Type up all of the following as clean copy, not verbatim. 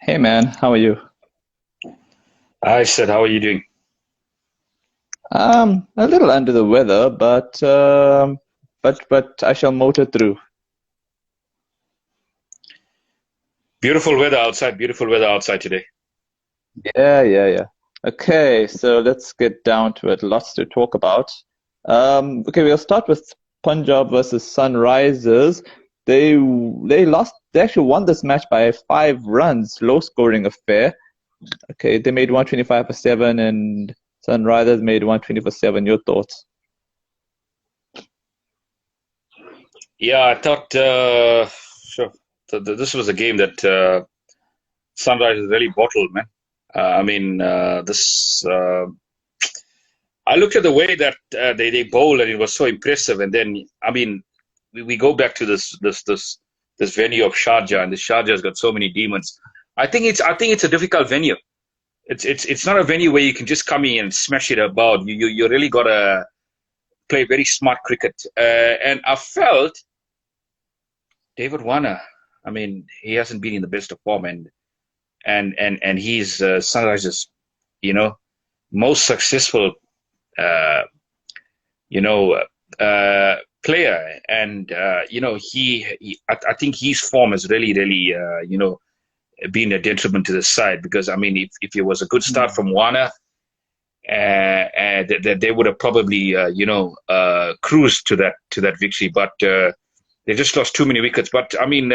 Hey man, how are you? Hi, Sid. How are you doing? A little under the weather, but I shall motor through. Beautiful weather outside. Beautiful weather outside today. Yeah. Okay, so let's get down to it. Lots to talk about. Okay, we'll start with Punjab versus Sunrisers. They lost. They actually won this match by 5 runs, low scoring affair. Okay, they made 125 for seven, and Sunrisers made 120 for seven. Your thoughts? Yeah, I thought sure. This was a game that Sunrise really bottled, man. I mean, this. I looked at the way that they bowled, and it was so impressive. And then, I mean, we go back to this venue of Sharjah, and the Sharjah has got so many demons. I think it's a difficult venue. It's not a venue where you can just come in and smash it about. You really gotta play very smart cricket. And I felt David Warner. I mean, he hasn't been in the best of form, and he's Sunrise's, you know, most successful, uh, you know, player, and I think his form has really, been a detriment to the side because I mean, if it was a good start from Warner, they would have probably cruised to that victory, but they just lost too many wickets. But I mean,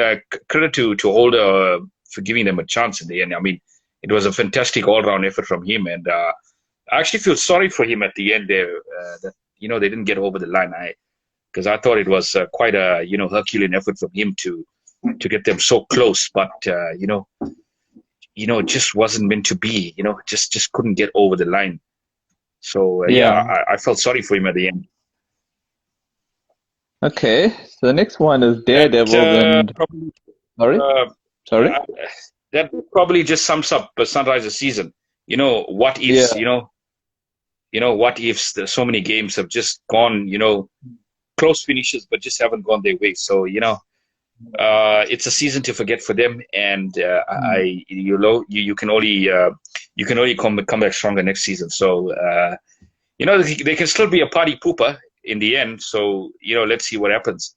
credit to Holder for giving them a chance in the end. I mean, it was a fantastic all-round effort from him, and I actually feel sorry for him at the end there that they didn't get over the line. I thought it was quite a Herculean effort from him to get them so close, but it just wasn't meant to be. Just couldn't get over the line. So yeah, Yeah. I felt sorry for him at the end. Okay, so the next one is That Daredevil. And probably sorry, uh, sorry. uh, that probably just sums up Sunrise's season. What ifs? Yeah, What ifs? There's so many games have just gone. Close finishes, but just haven't gone their way. So it's a season to forget for them, and mm, you can only come back stronger next season. So they can still be a party pooper in the end. So let's see what happens.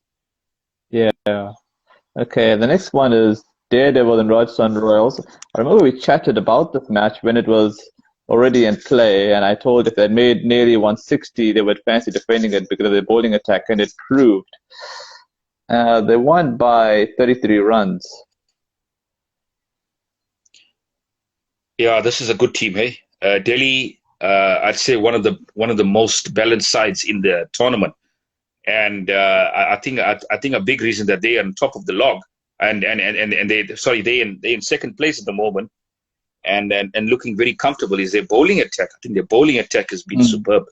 yeah. Okay, the next one is Daredevil and Rajasthan Royals. I remember we chatted about this match when it was already in play, and I told if they made nearly 160, they would fancy defending it because of their bowling attack, and it proved. They won by 33 runs. Yeah, this is a good team, hey. Delhi, I'd say one of the most balanced sides in the tournament, and I think a big reason that they are on top of the log, and they in second place at the moment, and looking very comfortable is their bowling attack. I think their bowling attack has been Mm, superb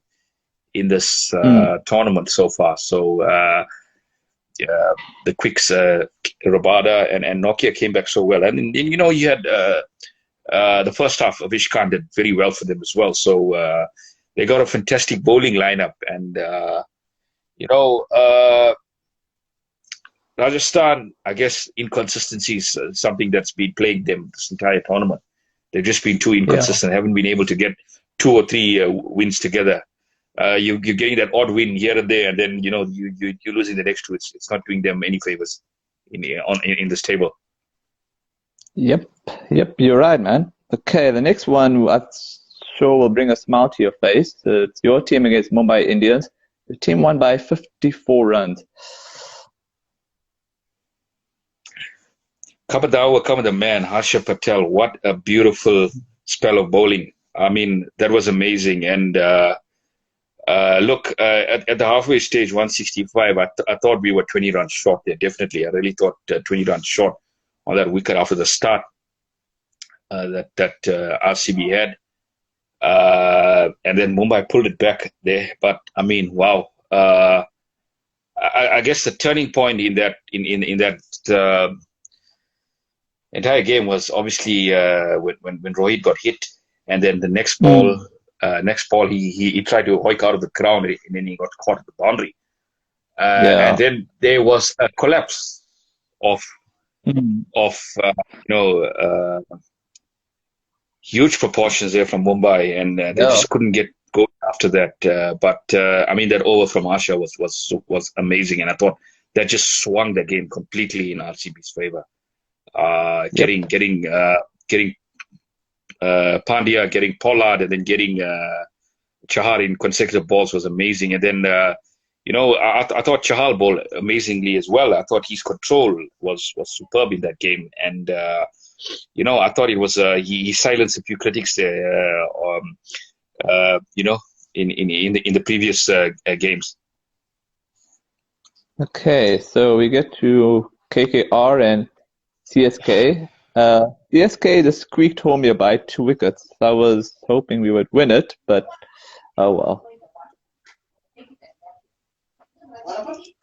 in this mm, tournament so far. So yeah, the quicks, Rabada and Nokia came back so well, and you had. The first half, Avish Khan did very well for them as well. So they got a fantastic bowling lineup, and you know, uh, Rajasthan, I guess, inconsistency is something that's been plaguing them this entire tournament. They've just been too yeah. inconsistent, haven't been able to get two or three wins together. You're getting that odd win here and there, and then you're losing the next two. It's not doing them any favors in this table. Yep, yep, you're right, man. Okay, the next one I'm sure will bring a smile to your face. It's your team against Mumbai Indians. The team won by 54 runs. Come the man, Harsha Patel. What a beautiful spell of bowling. I mean, that was amazing. And look, at the halfway stage, 165, I thought we were 20 runs short there, definitely. I really thought 20 runs short on that wicket after the start that RCB had. And then Mumbai pulled it back there. But I mean, wow. I guess the turning point in that entire game was obviously when Rohit got hit, and then the Mm, next ball he tried to hoik out of the ground, and then he got caught at the boundary, and yeah. then there was a collapse of Mm, of uh, you know uh, huge proportions there from Mumbai, and they Yeah. just couldn't get going after that. But I mean, that over from Asha was amazing, and I thought that just swung the game completely in RCB's favor. Yep. Getting Pandya, getting Pollard, and then getting Chahar in consecutive balls was amazing. And then, I thought Chahal bowled amazingly as well. I thought his control was superb in that game. And, I thought it was, he silenced a few critics there, you know, in the previous games. Okay, so we get to KKR and CSK. CSK just squeaked home here by 2 wickets. I was hoping we would win it, but oh well.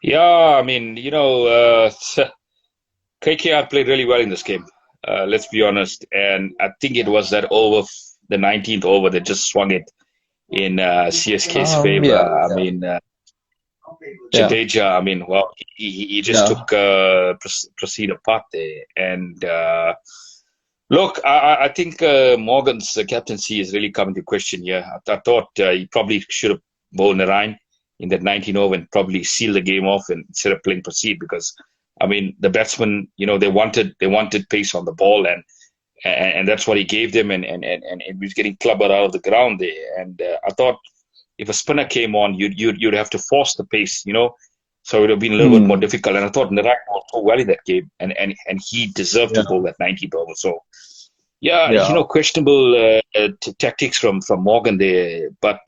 Yeah, I mean, KKR played really well in this game. Let's be honest. And I think it was that over, the 19th over, that just swung it in CSK's favor. Yeah, I mean, yeah, Jadeja, I mean, well, he just yeah. took proceed apart there. And look, I think Morgan's captaincy is really coming to question here. I thought he probably should have bowled Narayan in that 19 over and probably seal the game off and instead of playing proceed because, I mean, the batsmen, they wanted pace on the ball and that's what he gave them and he was getting clubbered out of the ground there. And I thought if a spinner came on, you'd have to force the pace, so it would have been a little bit more Hmm. difficult. And I thought Narayan bowled so well in that game, and he deserved to Yeah, bowl that 19th over. So yeah, yeah. questionable tactics from Morgan there, but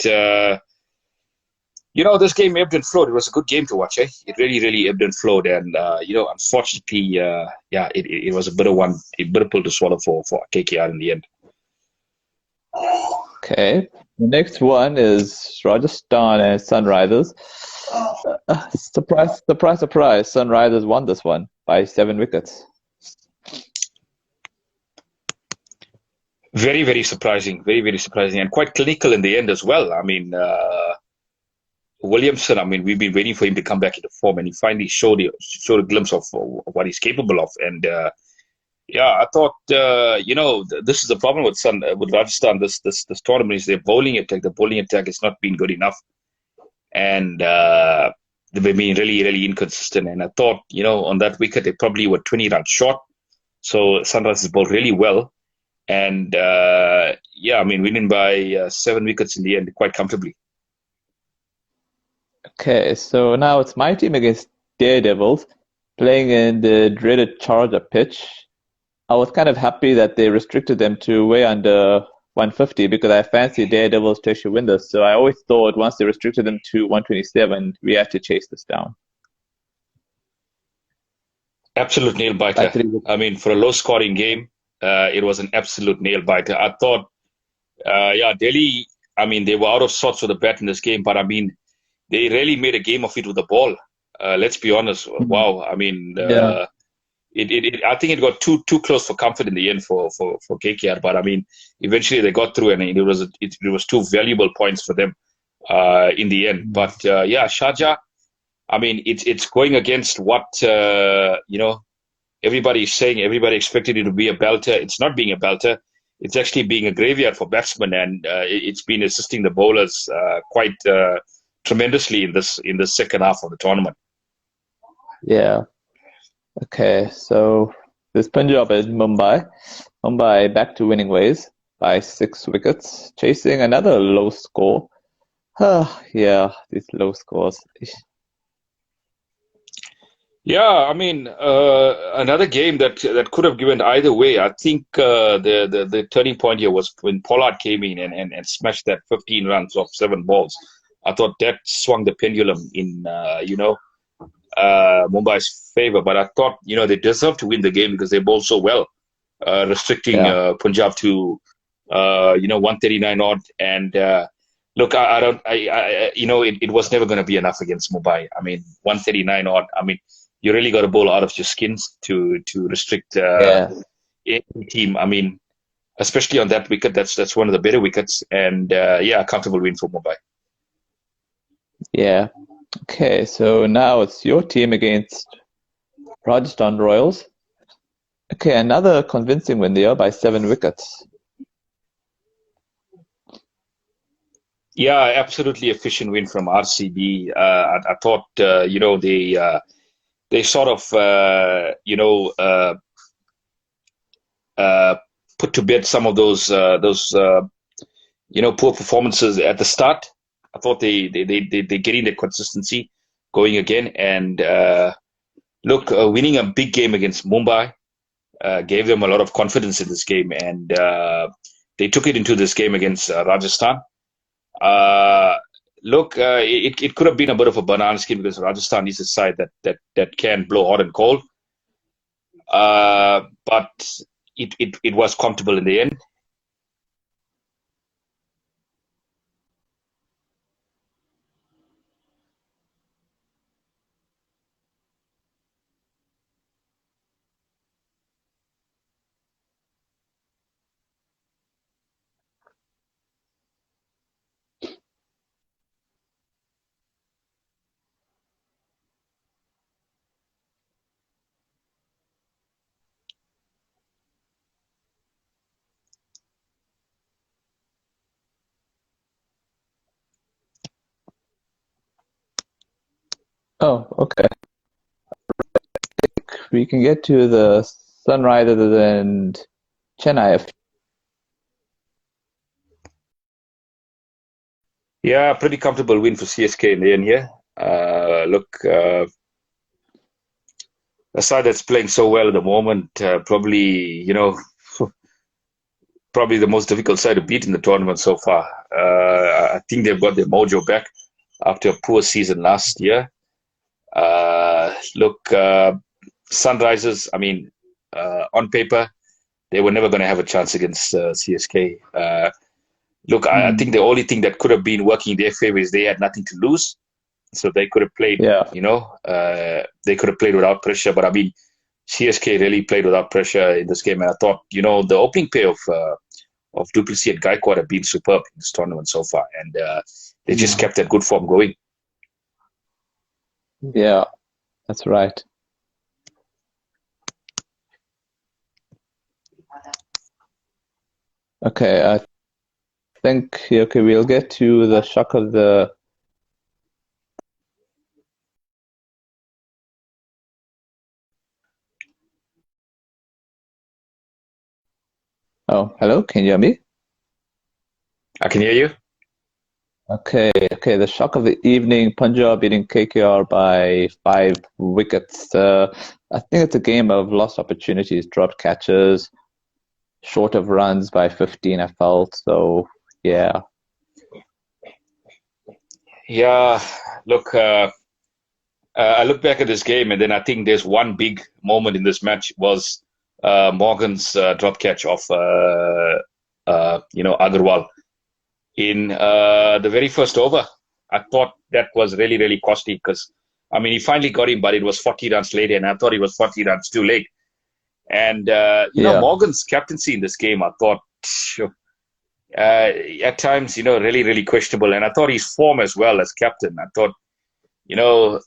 this game ebbed and flowed. It was a good game to watch. It really, really ebbed and flowed, and unfortunately, it was a bitter pill to swallow for KKR in the end. Okay. The next one is Rajasthan and Sunrisers. Surprise, surprise, surprise. Sunrisers won this one by 7 wickets. Very, very surprising. Very, very surprising, and quite clinical in the end as well. I mean, Williamson. I mean, we've been waiting for him to come back into form, and he finally showed a glimpse of what he's capable of. And yeah, I thought this is the problem with Rajasthan. This tournament is their bowling attack. The bowling attack has not been good enough, and they've been really, really inconsistent. And I thought, on that wicket, they probably were 20 runs short. So Sunrisers bowled really well. And I mean, winning by 7 wickets in the end, quite comfortably. Okay, so now it's my team against Daredevils playing in the dreaded Charger pitch. I was kind of happy that they restricted them to way under 150 because I fancy Daredevils to actually win this. So I always thought once they restricted them to 127, we had to chase this down Absolute nail by biter. 3 wickets. I mean, for a low scoring game, it was an absolute nail biter. I thought, Delhi, I mean, they were out of sorts with the bat in this game, but I mean, they really made a game of it with the ball. Let's be honest. Mhm. Wow. I mean, Yeah, I think it got too close for comfort in the end for KKR. But I mean, eventually they got through, and it was two valuable points for them in the end. But Sharjah. I mean, it's going against what everybody is saying. Everybody expected it to be a belter. It's not being a belter. It's actually being a graveyard for batsmen, and it's been assisting the bowlers quite tremendously in this second half of the tournament. yeah. Okay, so this Punjab is Mumbai. Mumbai back to winning ways by 6 wickets, chasing another low score. Yeah, these low scores. Yeah, I mean, another game that could have given either way. I think the turning point here was when Pollard came in and smashed that 15 runs off 7 balls. I thought that swung the pendulum in Mumbai's favor. But I thought they deserved to win the game because they bowled so well, restricting Yeah, Punjab to 139 odd. And look, I don't, it was never going to be enough against Mumbai. I mean, 139 odd. I mean, you really got to bowl out of your skins to restrict yeah, any team. I mean, especially on that wicket, that's one of the better wickets, and a comfortable win for Mumbai. yeah. Okay, so now it's your team against Rajasthan Royals. Okay, another convincing win there by 7 wickets. Yeah, absolutely efficient win from RCB. I thought, they sort of, uh, put to bed some of those poor performances at the start. I thought they getting the consistency going again, and look, winning a big game against Mumbai gave them a lot of confidence in this game, and they took it into this game against Rajasthan. Uh, look, it could have been a bit of a banana skin because Rajasthan is a side that can blow hot and cold, but it was comfortable in the end. Oh, okay. We can get to the Sunrisers and Chennai. Yeah, pretty comfortable win for CSK in the end here. Look, a side that's playing so well at the moment, probably the most difficult side to beat in the tournament so far. I think they've got their mojo back after a poor season last year. Look, Sunrisers, I mean, on paper, they were never going to have a chance against CSK. Look, I Mm, think the only thing that could have been working in their favor is they had nothing to lose. So they could have played, yeah. they could have played without pressure. But I mean, CSK really played without pressure in this game. And I thought, the opening pair of Duplessis and Gaikwad have been superb in this tournament so far. And they just Mm, kept that good form going. yeah, that's right. Okay, I think okay, we'll get to the shock of the. Oh, hello, can you hear me? I can hear you. Okay, the shock of the evening, Punjab beating KKR by 5 wickets. I think it's a game of lost opportunities, dropped catches, short of runs by 15, I felt. So, yeah. Yeah, look, I look back at this game, and then I think there's one big moment in this match was Morgan's drop catch of Agarwal in the very first over. I thought that was really really costly because I mean he finally got him, but it was 40 runs late, and I thought it was 40 runs too late. And Yeah. Morgan's captaincy in this game, I thought at times really really questionable, and I thought his form as well as captain. I thought you know.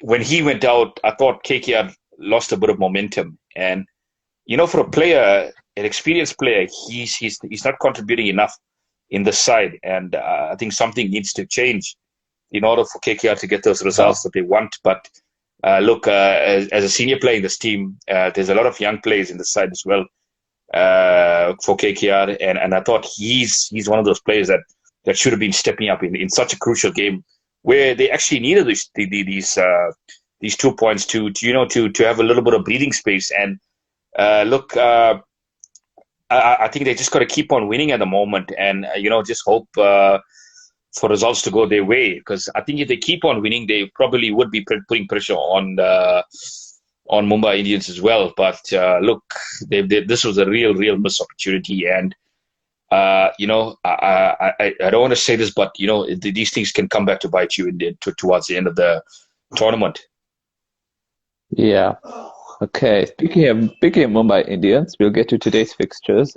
When he went out, I thought KKR lost a bit of momentum. And for a player, an experienced player, he's not contributing enough in the side, and I think something needs to change in order for KKR to get those Yeah. results that they want. But look, as a senior player in this team, there's a lot of young players in the side as well for KKR, and I thought he's one of those players that should have been stepping up in such a crucial game where they actually needed these 2 points to have a little bit of breathing space. And look, I think they just got to keep on winning at the moment, and just hope for results to go their way. Because I think if they keep on winning, they probably would be putting pressure on Mumbai Indians as well. But look, this was a real missed opportunity, and I don't want to say this, but these things can come back to bite you towards the end of the tournament. Yeah. Okay. Speaking of Mumbai Indians, we'll get to today's fixtures.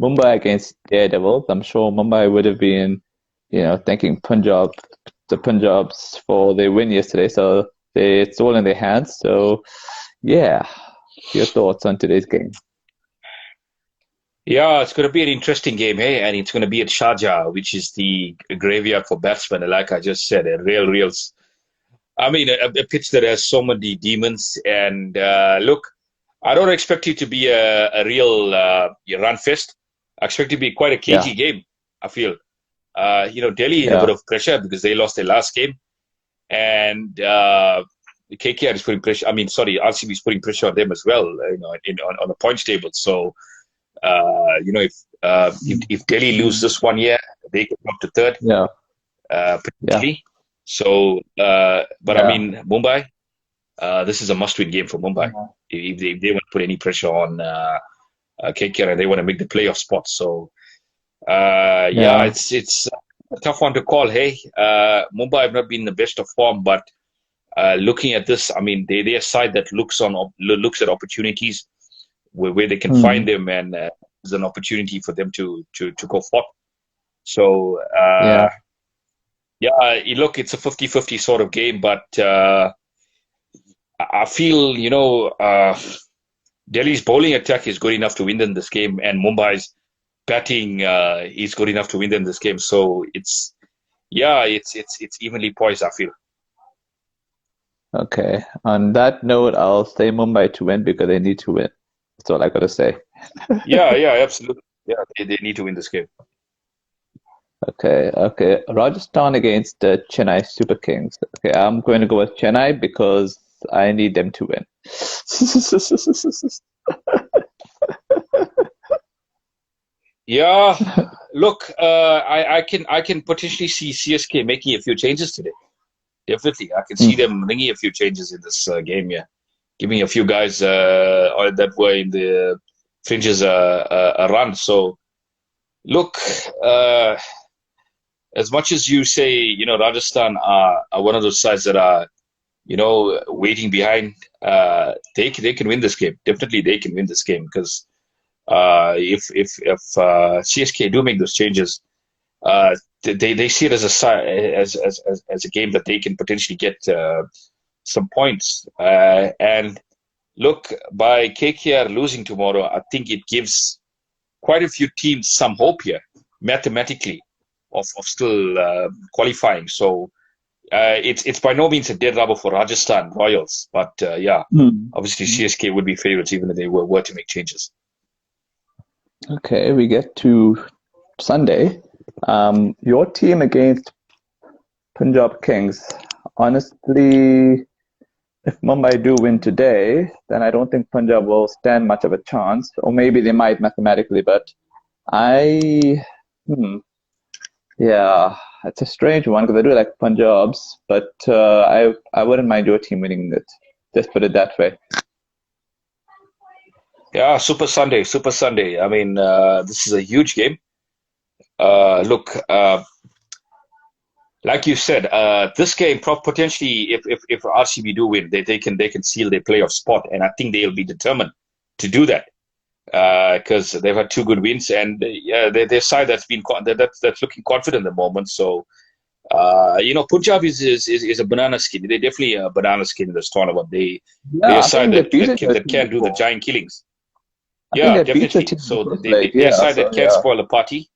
Mumbai against Daredevils. I'm sure Mumbai would have been, thanking the Punjabs for their win yesterday. So it's all in their hands. So yeah, your thoughts on today's game? Yeah, it's going to be an interesting game, hey, and it's going to be at Sharjah, which is the graveyard for batsmen. Like I just said, a real. I mean, a pitch that has so many demons. And look, I don't expect it to be a real run fest. I expect it to be quite a Yeah, cagey game. I feel. Delhi in a bit yeah, of pressure because they lost their last game, and KKR is putting pressure. I mean, sorry, RCB is putting pressure on them as well. On the points table. So if Delhi lose this one year, they can come up to third yeah, yeah, potentially. So, but I yeah, mean, Mumbai, this is a must-win game for Mumbai if they want to put any pressure on KKR and they want to make the playoff spot. So, yeah, yeah. it's a tough one to call. Hey, Mumbai have not been in the best of form, but looking at this, I mean, they're a side that looks at opportunities where they can Hmm. find them, and there's an opportunity for them to go forth. So, Yeah. yeah, look, it's a 50-50 sort of game, but I feel, Delhi's bowling attack is good enough to win them this game, and Mumbai's batting is good enough to win them this game. So it's evenly poised, I feel. Okay. On that note, I'll say Mumbai to win because they need to win. That's all I gotta say. Yeah, absolutely. Yeah, they need to win this game. Okay, okay. Rajasthan against Chennai Super Kings. Okay, I'm going to go with Chennai because I need them to win. Yeah, look, I can potentially see CSK making a few changes today. Definitely, I can see Hmm. them making a few changes in this game. Yeah, giving a few guys that were in the fringes a run. So look, uh, as much as you say, Rajasthan are one of those sides that are waiting behind. They can win this game. Definitely, they can win this game because if CSK do make those changes, they see it as as a game that they can potentially get some points. And look, by KKR losing tomorrow, I think it gives quite a few teams some hope here, mathematically, of still qualifying. So it's by no means a dead rubber for Rajasthan Royals, but yeah, Hmm. obviously CSK would be favorites even if they were to make changes. Okay, we get to Sunday. Your team against Punjab Kings. Honestly, if Mumbai do win today, then I don't think Punjab will stand much of a chance, or maybe they might mathematically, but I, hmm, yeah, it's a strange one because I do like Punjabs, but I wouldn't mind your team winning it. Just put it that way. Yeah, Super Sunday. I mean, this is a huge game. Look, like you said, this game potentially, if RCB do win, they can seal their playoff spot, and I think they'll be determined to do that because they've had two good wins, and yeah, their side that's looking confident at the moment. So Punjab is a banana skin. They're definitely a banana skin in this tournament. They're Yeah, a I side think they've beaten your that team can do the before. giant killings. I think Yeah, they beat your definitely. team in the So first leg. they're a Yeah, side so that can yeah. spoil a party.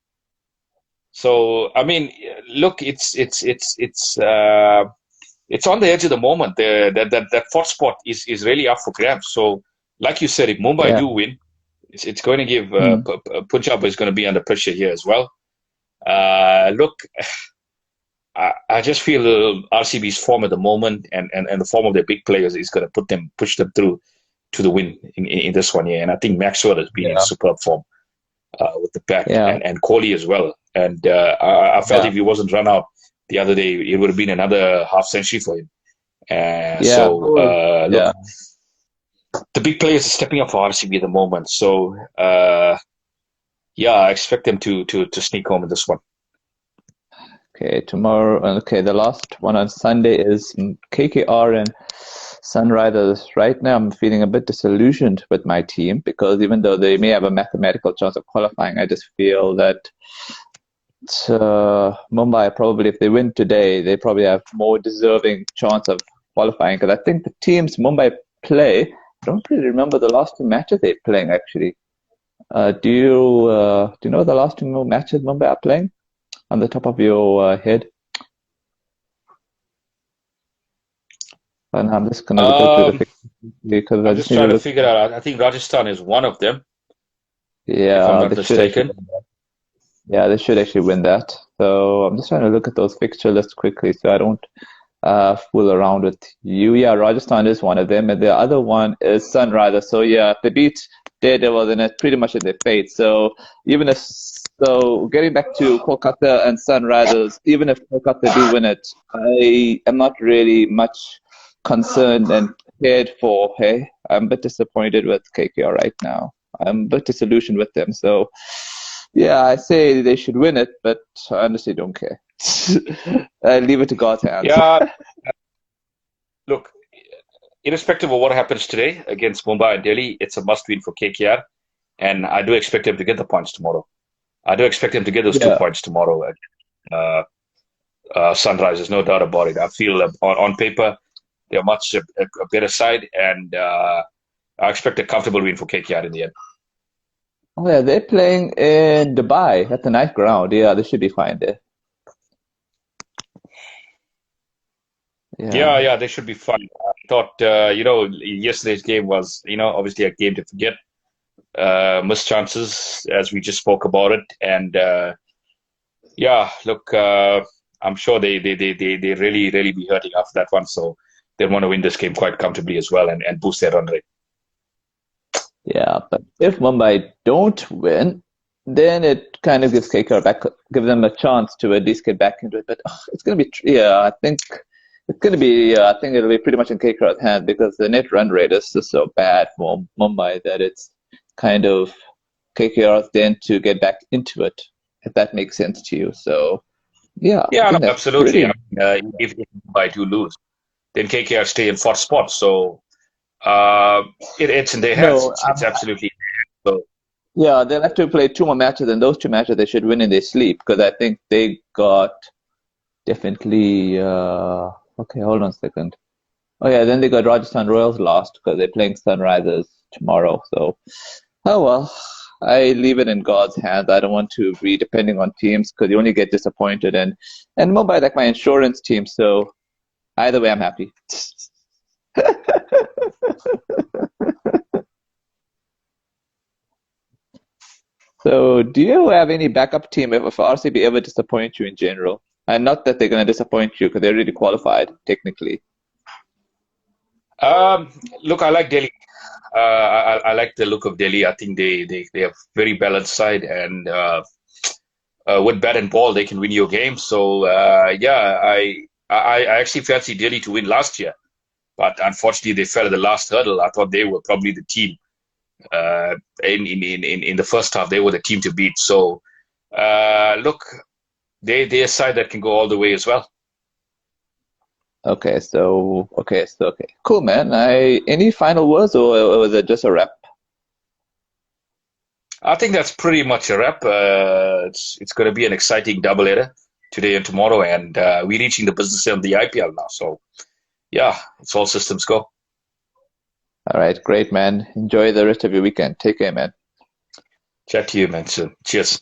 So I mean, look, it's on the edge of the moment. That fourth spot is really up for grabs. So, like you said, if Mumbai Yeah. do win, it's going to give Hmm. Punjab is going to be under pressure here as well. Look, I just feel RCB's form at the moment and the form of their big players is going to push them through to the win in this one here. And I think Maxwell has been in Yeah. superb form with the bat Yeah. and Kohli as well. And I felt Yeah. if he wasn't run out the other day, it would have been another half century for him. Yeah. So look, Yeah. the big players are stepping up for RCB at the moment. So yeah, I expect them to sneak home in this one. Okay, tomorrow. Okay, the last one on Sunday is KKR and Sunrisers. Right now, I'm feeling a bit disillusioned with my team because even though they may have a mathematical chance of qualifying, I just feel that Mumbai probably, if they win today, they probably have more deserving chance of qualifying. Because I think the teams Mumbai play, I don't really remember the last two matches they're playing actually. Do you know the last two matches Mumbai are playing on the top of your head? And I'm just gonna go through the Um, fixtures because I I'm just just need to trying to look. figure out. I think Rajasthan is one of them, if I'm Yeah, not they should actually. mistaken. Yeah, they should actually win that. So I'm just trying to look at those fixture lists quickly so I don't fool around with you. Yeah, Rajasthan is one of them, and the other one is Sunrisers. So yeah, if they beat Daredevil, then it's pretty much in their fate. So even if so, getting back to Kolkata and Sunrisers, even if Kolkata do win it, I am not really much concerned and cared for. Hey, I'm a bit disappointed with KKR right now. I'm a bit disillusioned with them. So yeah, I say they should win it, but I honestly don't care. I leave it to God's hands. Yeah, look, irrespective of what happens today against Mumbai and Delhi, it's a must-win for KKR, and I do expect them to get the points tomorrow. I do expect them to get those two Yeah. points tomorrow at Sunrisers, no doubt about it. I feel on paper they're much a better side, and I expect a comfortable win for KKR in the end. Oh yeah, they're playing in Dubai. That's a nice ground. Yeah, they should be fine there. Yeah, Yeah. yeah, they should be fine. I thought, yesterday's game was, obviously a game to forget. Missed chances, as we just spoke about it. And yeah, look, I'm sure they really, really be hurting after that one. So they want to win this game quite comfortably as well and boost their run rate. Yeah, but if Mumbai don't win, then it kind of gives KKR back, give them a chance to at least get back into it. But it's going to be, yeah, I think it's going to be, I think it'll be pretty much in KKR's hand because the net run rate is just so bad for Mumbai that it's kind of KKR's then to get back into it, if that makes sense to you. So, yeah, I Yeah, no, think that's absolutely. I pretty. mean, if Mumbai do lose, then KKR stay in fourth spot. So it's in their hands. No, It's absolutely so. yeah, they'll have to play two more matches, and those two matches they should win in their sleep because I think they got definitely. Okay, hold on a second. Oh yeah, then they got Rajasthan Royals lost because they're playing Sunrisers tomorrow. So, oh well, I leave it in God's hands. I don't want to be depending on teams because you only get disappointed, and Mumbai like my insurance team. So either way, I'm happy. So, do you have any backup team if RCB ever disappoint you in general? And not that they're going to disappoint you because they're already qualified technically. Um, Look, I like Delhi. I like the look of Delhi. I think they have very balanced side, and with bat and ball, they can win your game. So yeah, I actually fancy Delhi to win last year, but unfortunately, they fell at the last hurdle. I thought they were probably the team in the first half. They were the team to beat. So look, they're a side that can go all the way as well. Okay, cool, man. I any final words or was it just a wrap? I think that's pretty much a wrap. It's going to be an exciting doubleheader today and tomorrow, and we're reaching the business end of the IPL now. So yeah, it's all systems go. All right, great, man. Enjoy the rest of your weekend. Take care, man. Chat to you, man. Soon. Cheers.